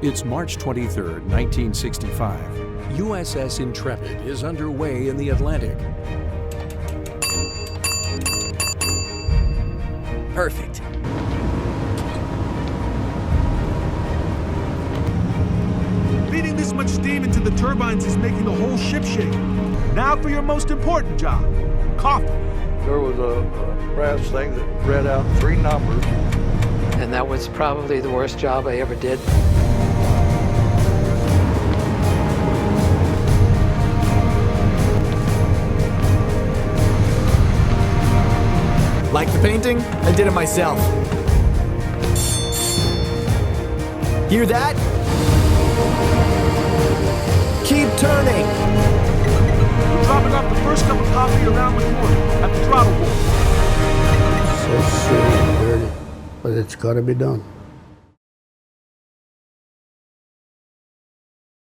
It's March 23, 1965. USS Intrepid is underway in the Atlantic. Perfect. Feeding this much steam into the turbines is making the whole ship shake. Now for your most important job, coffee. There was a brass thing that read out 3 numbers. And that was probably the worst job I ever did. Like the painting? I did it myself. Hear that? Keep turning! We're dropping off the first cup of coffee around the corner at the throttle wall. So silly and dirty, but it's got to be done.